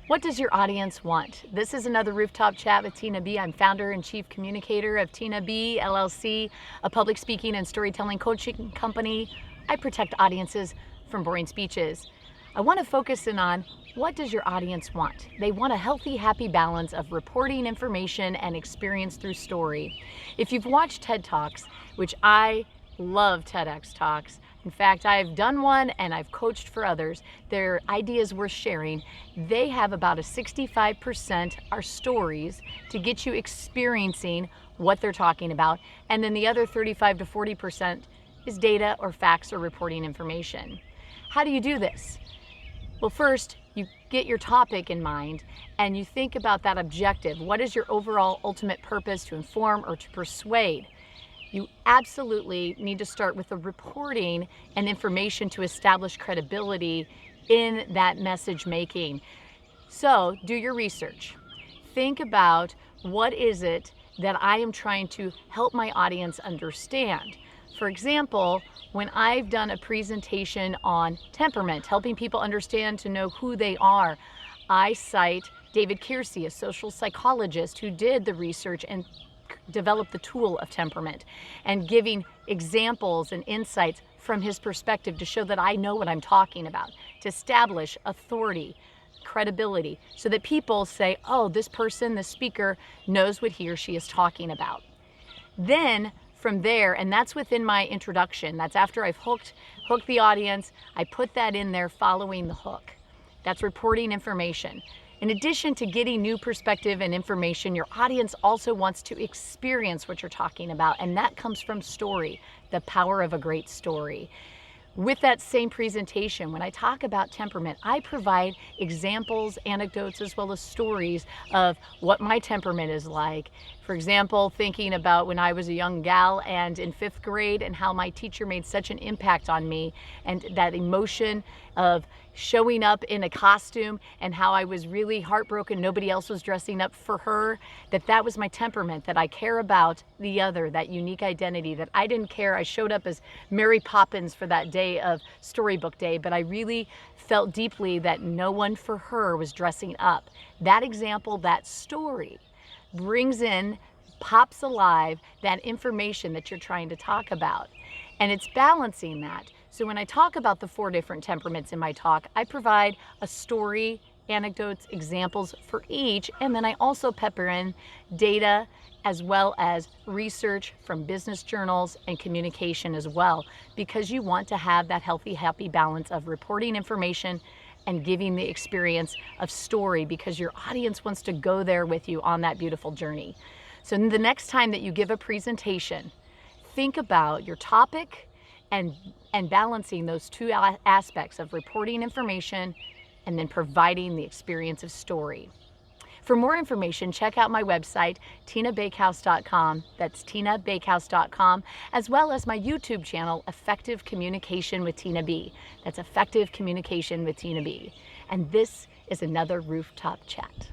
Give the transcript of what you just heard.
What does your audience want? This is another Rooftop Chat with Tina B. I'm founder and chief communicator of Tina B. LLC, a public speaking and storytelling coaching company. I protect audiences from boring speeches. I want to focus in on what does your audience want? They want a healthy, happy balance of reporting information and experience through story. If you've watched TED Talks, which I love TEDx Talks. In fact, I've done one and I've coached for others. They're ideas worth sharing. They have about a 65% are stories to get you experiencing what they're talking about. And then the other 35 to 40% is data or facts or reporting information. How do you do this? Well, first, you get your topic in mind and you think about that objective. What is your overall ultimate purpose to inform or to persuade? You absolutely need to start with the reporting and information to establish credibility in that message making. So do your research. Think about what is it that I am trying to help my audience understand. For example, when I've done a presentation on temperament, helping people understand to know who they are, I cite David Keirsey, a social psychologist who did the research and develop the tool of temperament, and giving examples and insights from his perspective to show that I know what I'm talking about, to establish authority, credibility, so that people say, oh, this person, this speaker knows what he or she is talking about. Then from there, and that's within my introduction, that's after I've hooked the audience, I put that in there following the hook. That's reporting information. In addition to getting new perspective and information, your audience also wants to experience what you're talking about, and that comes from story, the power of a great story. With that same presentation, when I talk about temperament, I provide examples, anecdotes, as well as stories of what my temperament is like. For example, thinking about when I was a young gal and in 5th grade and how my teacher made such an impact on me, and that emotion of showing up in a costume and how I was really heartbroken nobody else was dressing up for her, that was my temperament, that I care about the other, that unique identity, that I didn't care. I showed up as Mary Poppins for that day of Storybook Day, but I really felt deeply that no one for her was dressing up. That example, that story, brings in, pops alive that information that you're trying to talk about. And it's balancing that. So when I talk about the 4 different temperaments in my talk, I provide a story, anecdotes, examples for each, and then I also pepper in data as well as research from business journals and communication as well, because you want to have that healthy, happy balance of reporting information and giving the experience of story, because your audience wants to go there with you on that beautiful journey. So the next time that you give a presentation, think about your topic and balancing those 2 aspects of reporting information and then providing the experience of story. For more information, check out my website, tinabakehouse.com. That's tinabakehouse.com, as well as my YouTube channel, Effective Communication with Tina B. That's Effective Communication with Tina B. And this is another Rooftop Chat.